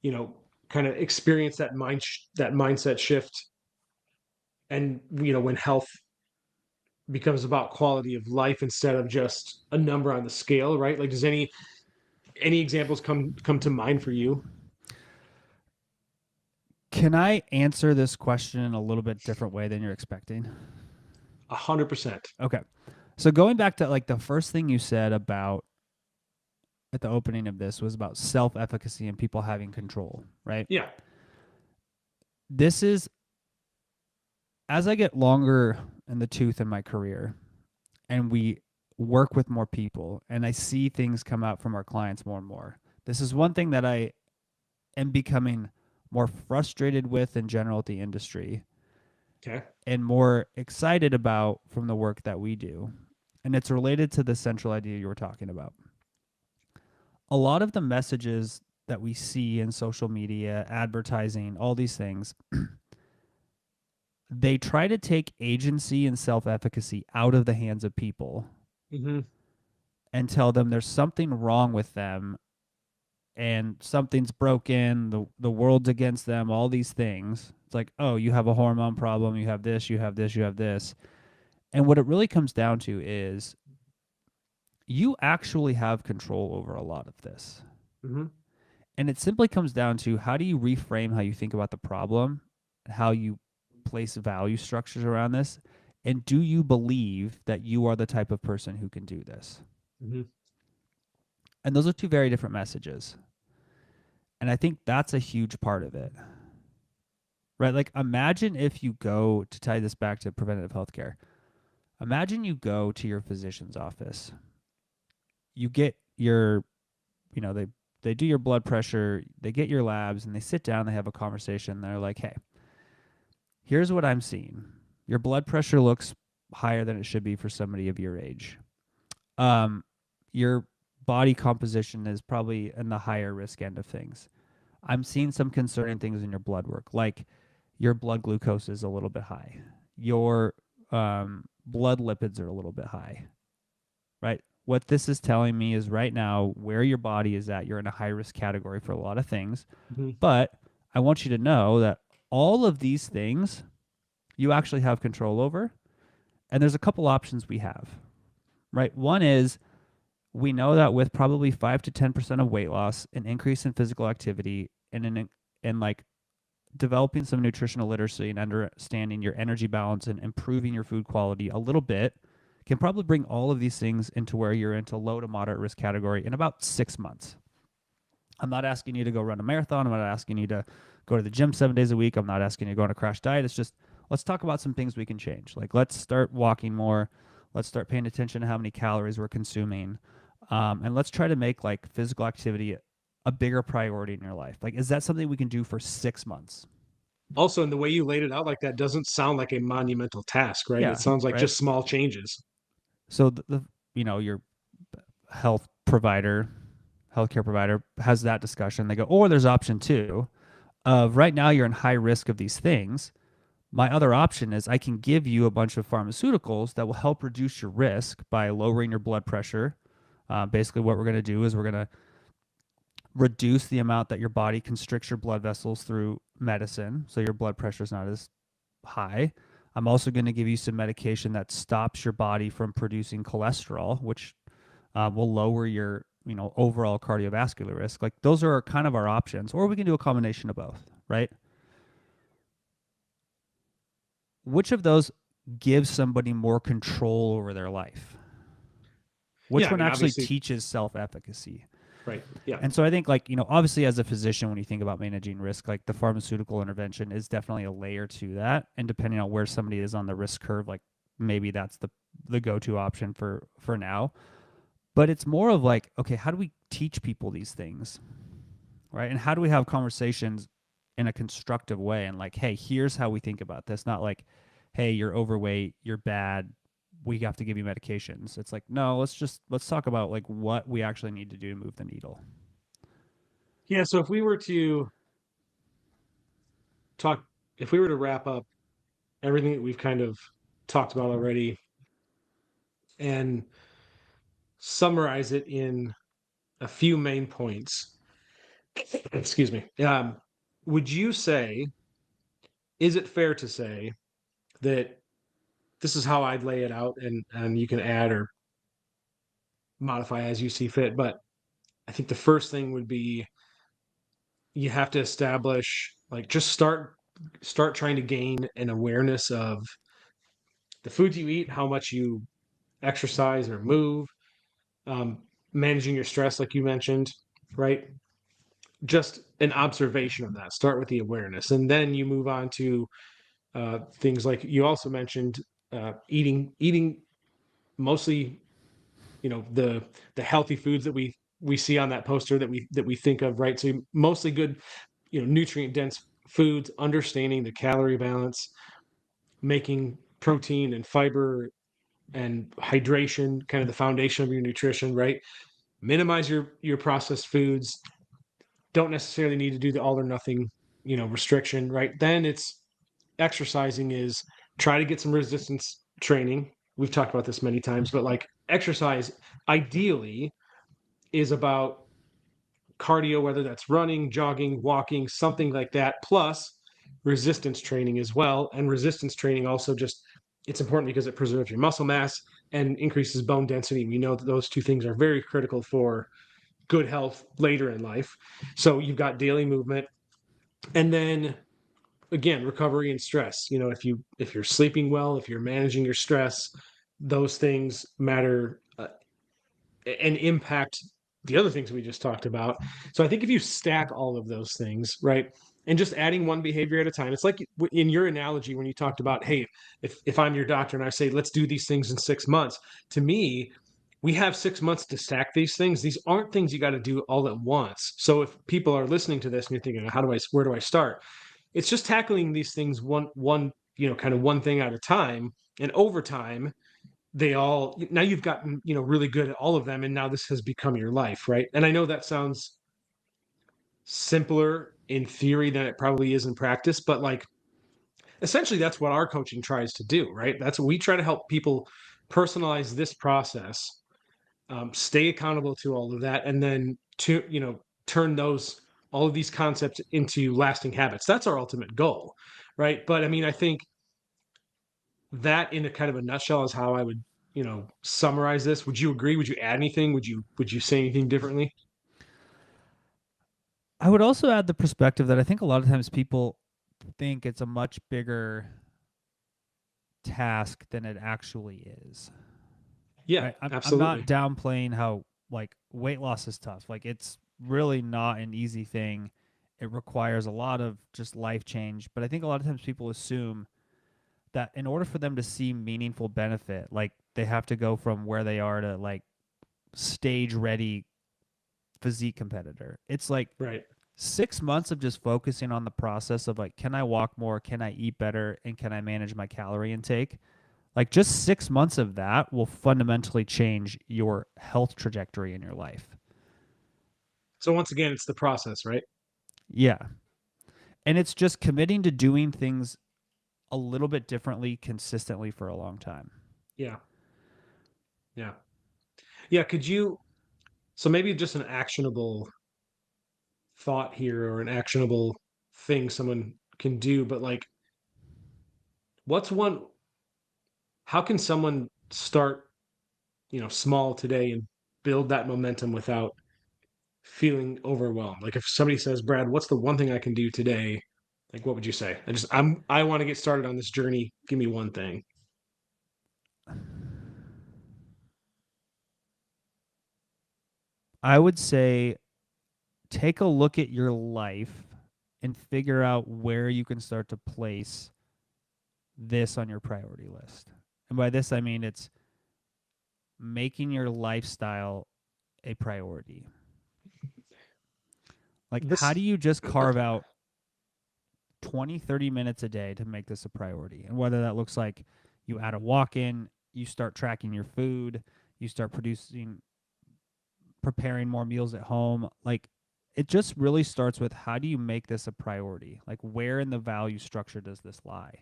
you know, kind of experience that mindset shift and when health becomes about quality of life instead of just a number on the scale, right? Like does any examples come to mind for you? Can I answer this question in a little bit different way than you're expecting? 100%. Okay. So going back to like the first thing you said about at the opening of this was about self-efficacy and people having control, right? Yeah. This is as I get longer in the tooth in my career and we work with more people and I see things come out from our clients more and more. This is one thing that I am becoming more frustrated with in general at the industry Okay. and more excited about from the work that we do. And it's related to the central idea you were talking about. A lot of the messages that we see in social media, advertising, all these things, they try to take agency and self efficacy out of the hands of people Hmm. and tell them there's something wrong with them and something's broken, the world's against them, all these things. It's like, oh, you have a hormone problem, you have this, you have this, you have this. And what it really comes down to is you actually have control over a lot of this. Hmm. And it simply comes down to how do you reframe how you think about the problem, how you place value structures around this, and do you believe that you are the type of person who can do this? Hmm. And those are two very different messages. And I think that's a huge part of it. Right? Like imagine if you go to tie this back to preventative healthcare. Imagine you go to your physician's office. You get your, they do your blood pressure, they get your labs and they sit down, they have a conversation. They're like, "Hey, here's what I'm seeing. Your blood pressure looks higher than it should be for somebody of your age. Your body composition is probably in the higher risk end of things. I'm seeing some concerning things in your blood work, like your blood glucose is a little bit high. Your blood lipids are a little bit high, right? What this is telling me is right now where your body is at, you're in a high risk category for a lot of things. Hmm. But I want you to know that all of these things you actually have control over. And there's a couple options we have, right? One is we know that with probably 5 to 10% of weight loss, an increase in physical activity, and like developing some nutritional literacy and understanding your energy balance and improving your food quality a little bit can probably bring all of these things into where you're into low to moderate risk category in about 6 months. I'm not asking you to go run a marathon. I'm not asking you to go to the gym 7 days a week. I'm not asking you to go on a crash diet. It's just let's talk about some things we can change. Like let's start walking more. Let's start paying attention to how many calories we're consuming. And let's try to make like physical activity a bigger priority in your life. Like, is that something we can do for 6 months? Also, in the way you laid it out like that doesn't sound like a monumental task, right? It Yeah, sounds like right. just small changes. So your health provider, healthcare provider has that discussion. They go, or there's option two of right now you're in high risk of these things. My other option is I can give you a bunch of pharmaceuticals that will help reduce your risk by lowering your blood pressure. Basically, what we're going to do is we're going to reduce the amount that your body constricts your blood vessels through medicine, so your blood pressure is not as high. I'm also going to give you some medication that stops your body from producing cholesterol, which will lower your overall cardiovascular risk. Like those are kind of our options, or we can do a combination of both, right? Which of those gives somebody more control over their life? Yeah, Which I one mean, actually obviously, teaches self-efficacy? right. Yeah. And so I think like, obviously as a physician, when you think about managing risk, like the pharmaceutical intervention is definitely a layer to that. And depending on where somebody is on the risk curve, like maybe that's the go-to option for now. But it's more of like, okay, how do we teach people these things? Right? And how do we have conversations in a constructive way and like, hey, here's how we think about this, not like, hey, you're overweight, you're bad, we have to give you medications. It's like, no, let's talk about like what we actually need to do to move the needle. Yeah, so talk, if we were to wrap up everything that we've kind of talked about already and summarize it in a few main points, excuse me, would you say, is it fair to say that this is how I'd lay it out, and you can add or modify as you see fit? But I think the first thing would be you have to establish, like, just start trying to gain an awareness of the foods you eat, how much you exercise or move, um, managing your stress, like you mentioned, right? Just an observation of that. Start with the awareness, and then you move on to things like you also mentioned, eating mostly, the healthy foods that we see on that poster that we think of, right? So mostly good, nutrient dense foods, understanding the calorie balance, making protein and fiber and hydration kind of the foundation of your nutrition, right? Minimize your processed foods. Don't necessarily need to do the all or nothing, restriction, right? Then it's exercising is try to get some resistance training. We've talked about this many times, but like exercise ideally is about cardio, whether that's running, jogging, walking, something like that, plus resistance training as well. And resistance training also just, it's important because it preserves your muscle mass and increases bone density. We know that those two things are very critical for good health later in life. So you've got daily movement, and then again, recovery and stress. If you're sleeping well, if you're managing your stress, those things matter, and impact the other things we just talked about. So I think if you stack all of those things, right, and just adding one behavior at a time, it's like in your analogy when you talked about, hey, if I'm your doctor and I say, let's do these things in 6 months, to me, we have 6 months to stack these things. These aren't things you got to do all at once. So if people are listening to this and you're thinking, where do I start? It's just tackling these things one, kind of one thing at a time. And over time, they all, now you've gotten, really good at all of them, and now this has become your life, right? And I know that sounds simpler in theory than it probably is in practice, but like essentially that's what our coaching tries to do, right? That's what we try to help people personalize this process, stay accountable to all of that, and then to turn those all of these concepts into lasting habits. That's our ultimate goal, right? But I mean, I think that in a kind of a nutshell is how I would, summarize this. Would you agree? Would you add anything? Would you say anything differently? I would also add the perspective that I think a lot of times people think it's a much bigger task than it actually is. Yeah, Right? I'm not absolutely. downplaying how like weight loss is tough. Like it's really not an easy thing. It requires a lot of just life change. But I think a lot of times people assume that in order for them to see meaningful benefit, like they have to go from where they are to like stage ready physique competitor. It's like Right. 6 months of just focusing on the process of like, can I walk more? Can I eat better? And can I manage my calorie intake? Like, just 6 months of that will fundamentally change your health trajectory in your life. So once again, it's the process, right? Yeah. And it's just committing to doing things a little bit differently consistently for a long time. Yeah. Yeah. Yeah. So maybe just an actionable thought here or an actionable thing someone can do, but like, what's one, how can someone start, small today and build that momentum without feeling overwhelmed? Like if somebody says, Brad, what's the one thing I can do today? Like, what would you say? I want to get started on this journey. Give me one thing. I would say take a look at your life and figure out where you can start to place this on your priority list. And by this, I mean it's making your lifestyle a priority. Like, how This, do you just carve out 20, 30 minutes a day to make this a priority? And whether that looks like you add a walk in, you start tracking your food, you start preparing more meals at home. Like, it just really starts with how do you make this a priority? Like where in the value structure does this lie?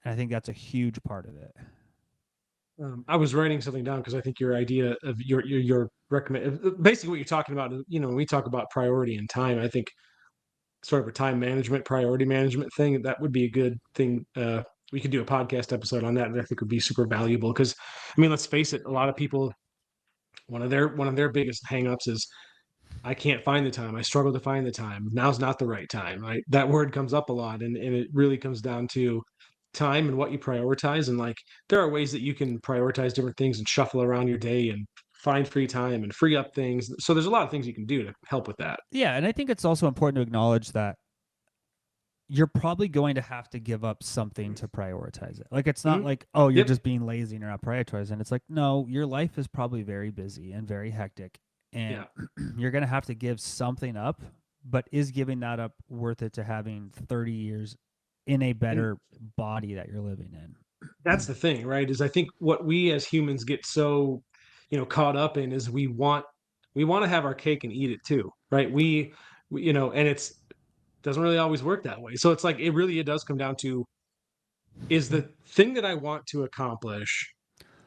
And I think that's a huge part of it. I was writing something down because I think your idea of your recommend basically what you're talking about. When we talk about priority and time, I think sort of a time management, priority management thing. That would be a good thing. We could do a podcast episode on that, and I think would be super valuable because, I mean, let's face it, a lot of people one of their biggest hangups is I can't find the time. I struggle to find the time. Now's not the right time. Right? That word comes up a lot, and it really comes down to time and what you prioritize. And like, there are ways that you can prioritize different things and shuffle around your day and find free time and free up things. So there's a lot of things you can do to help with that. Yeah, and I think it's also important to acknowledge that you're probably going to have to give up something to prioritize it. Like it's not Hmm. like, oh, you're Yep. just being lazy and you're not prioritizing. It's like, no, your life is probably very busy and very hectic. And Yeah. you're gonna have to give something up, but is giving that up worth it to having 30 years in a And better body that you're living that's in? the thing, right? Is I think what we as humans get so, caught up in is we want to have our cake and eat it too, right? And it's doesn't really always work that way. So it's like it does come down to, is the thing that I want to accomplish,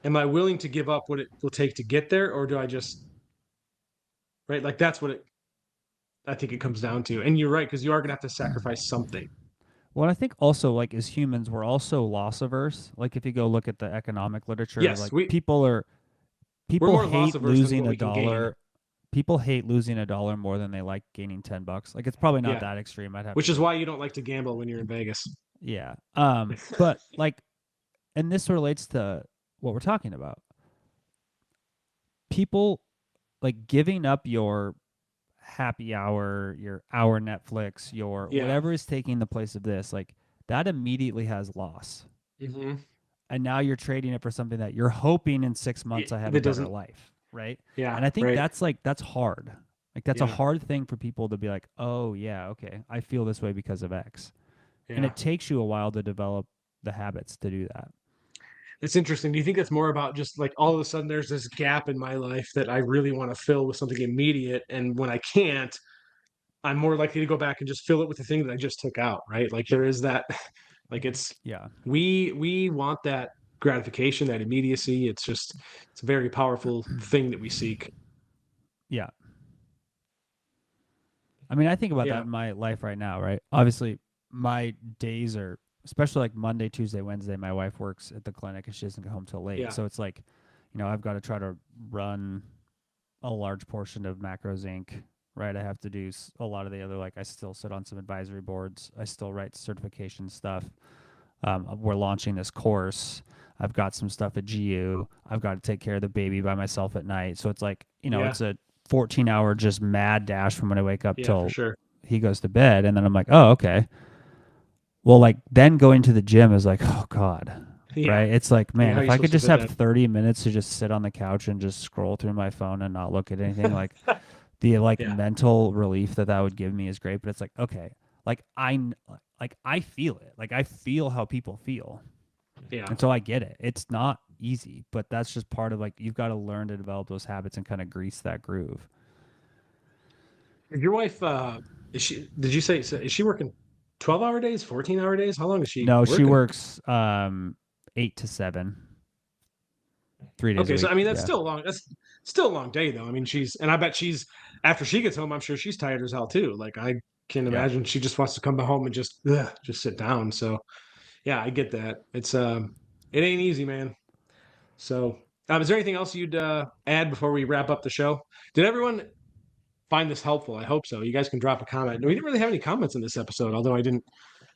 am I willing to give up what it will take to get there, or do I just, right? Like that's what I think it comes down to. And you're right, because you are gonna have to sacrifice something. Well, I think also like as humans, we're also loss averse. Like if you go look at the economic literature, Yes, like we're people more loss hate averse than losing what a we can gain. dollar. People hate losing a dollar more than they like gaining $10. Like it's probably not Yeah, that extreme. I'd have to which is go. why you don't like to gamble when you're in Vegas. Yeah. But like, and this relates to what we're talking about. People like giving up your happy hour, your hour Netflix, your Yeah. whatever is taking the place of this, like that immediately has loss. Hmm. And now you're trading it for something that you're hoping in 6 months I have a That better doesn't. life, right? Yeah. And I think Right. that's hard. Like that's a Yeah. hard thing for people to be like, oh yeah, okay, I feel this way because of X, and Yeah. it takes you a while to develop the habits to do that. It's interesting. Do you think that's more about just like all of a sudden there's this gap in my life that I really want to fill with something immediate, and when I can't, I'm more likely to go back and just fill it with the thing that I just took out, right? Like there is that, like Yeah, we want that gratification, that immediacy. It's a very powerful thing that we seek. yeah. I mean, I think about that Yeah. in my life right now, right? Obviously, my days are, especially like Monday, Tuesday, Wednesday. My wife works at the clinic and she doesn't get home till late, Yeah. so it's like, I've got to try to run a large portion of Macros Inc. Right, I have to do a lot of the other, like I still sit on some advisory boards. I still write certification stuff. We're launching this course. I've got some stuff at GU. I've got to take care of the baby by myself at night. So it's like, Yeah. it's a 14-hour just mad dash from when I wake up Yeah, for till sure. he goes to bed. And then I'm like, oh, okay. Well, like then going to the gym is like, oh God. Yeah. Right. It's like, Yeah. man, How are if you I supposed could to just fit have that? 30 minutes to just sit on the couch and just scroll through my phone and not look at anything, like the like Yeah. mental relief that would give me is great. But it's like, okay, like I feel it. Like I feel how people feel. Yeah. And so I get it. It's not easy, but that's just part of like you've got to learn to develop those habits and kind of grease that groove. Is your wife is she did you say, so is she working 12-hour days, 14-hour days? How long is she No, she working? works 8 to 7, 3 days a Okay, so week. I mean Yeah. that's still a long day though. I mean, and I bet she's, after she gets home, I'm sure she's tired as hell too. Like I can Yeah. imagine she just wants to come home and just sit down. So yeah, I get that. It ain't easy, man. So is there anything else you'd add before we wrap up the show? Did everyone find this helpful? I hope so. You guys can drop a comment. We didn't really have any comments in this episode, although I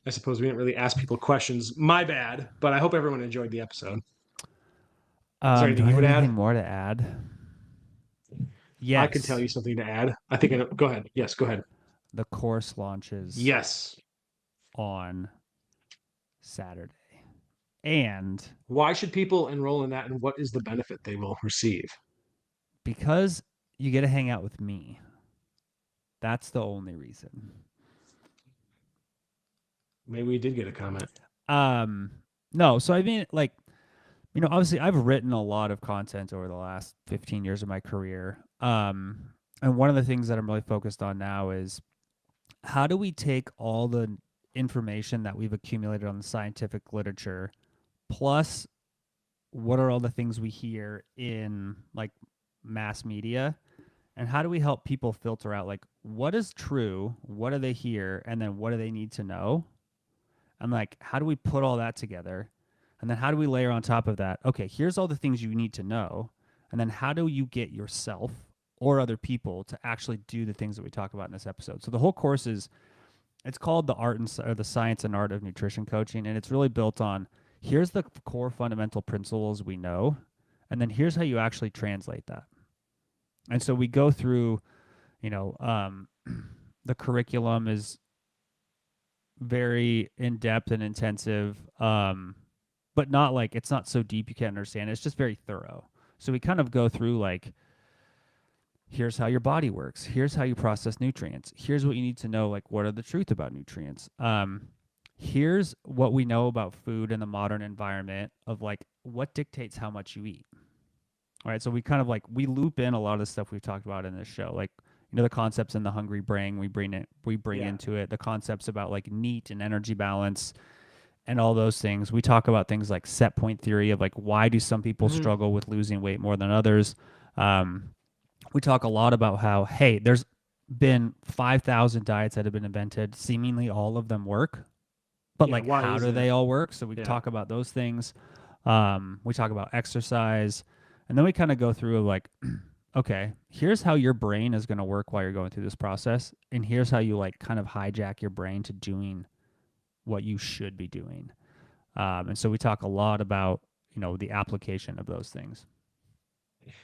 suppose we didn't really ask people questions. My bad, but I hope everyone enjoyed the episode. Is there Do anything I you have would anything add? more to add? I could tell Yes. you something to add. I think go ahead. Yes, go ahead. The course launches Yes. on Saturday. And Why should people enroll in that, and what is the benefit they will receive? because you get to hang out with me, that's the only reason. Maybe we did get a comment. Um, no, so I mean, like, obviously I've written a lot of content over the last 15 years of my career. And one of the things that I'm really focused on now is how do we take all the information that we've accumulated on the scientific literature, plus what are all the things we hear in like mass media, and how do we help people filter out like what is true, what do they hear, and then what do they need to know, and like how do we put all that together, and then how do we layer on top of that, okay, here's all the things you need to know, and then how do you get yourself or other people to actually do the things that we talk about in this episode. So the whole course is, it's called the art and or the science and art of nutrition coaching, and it's really built on here's the core fundamental principles we know, and then here's how you actually translate that. And so we go through, you know, the curriculum is very in depth and intensive, but not like it's not so deep you can't understand. It's just very thorough. So we kind of go through like, here's how your body works. Here's how you process nutrients. Here's what you need to know. Like, what are the truth about nutrients? Here's what we know about food in the modern environment of like what dictates how much you eat. All right. So we kind of like, we loop in a lot of the stuff we've talked about in this show. Like, you know, the concepts in the hungry brain, we bring Yeah. into it, the concepts about like NEAT and energy balance and all those things. We talk about things like set point theory of like, why do some people Mhm. struggle with losing weight more than others? We talk a lot about how, hey, there's been 5,000 diets that have been invented. Seemingly all of them work, but Yeah. like, Why how is do that? they all work? So we Yeah. talk about those things. We talk about exercise, and then we kind of go through like, okay, here's how your brain is going to work while you're going through this process, and here's how you like kind of hijack your brain to doing what you should be doing. And so we talk a lot about, you know, the application of those things.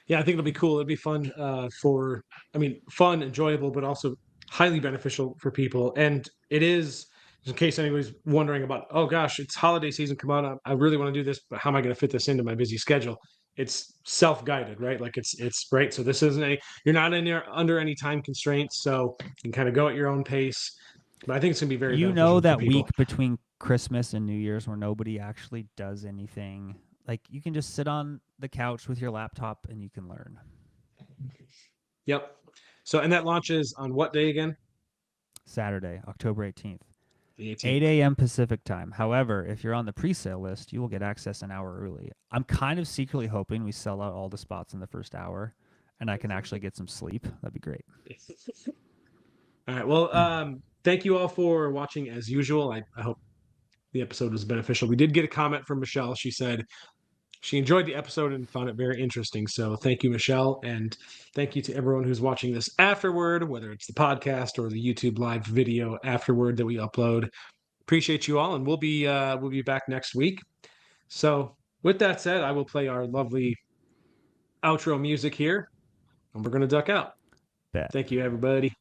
Yeah, I think it'll be cool. It'll be fun I mean, fun, enjoyable, but also highly beneficial for people. And it is, in case anybody's wondering about, oh gosh, it's holiday season, come on, I really want to do this, but how am I going to fit this into my busy schedule? It's self-guided, right? Like it's great. So this isn't you're not in there under any time constraints, so you can kind of go at your own pace. But I think it's going to be very You know beneficial for that people. week between Christmas and New Year's where nobody actually does anything. Like you can just sit on the couch with your laptop and you can learn. Yep. So, and that launches on what day again? Saturday, October 18th, The 18th. 8 a.m. Pacific time. However, if you're on the pre-sale list, you will get access an hour early. I'm kind of secretly hoping we sell out all the spots in the first hour and I can actually get some sleep. That'd be great. All right. Well, thank you all for watching as usual. I hope the episode was beneficial. We did get a comment from Michelle. She said she enjoyed the episode and found it very interesting. So thank you, Michelle. And thank you to everyone who's watching this afterward, whether it's the podcast or the YouTube live video afterward that we upload. Appreciate you all, and we'll be back next week. So with that said, I will play our lovely outro music here, and we're gonna duck out. Bet. Thank you, everybody.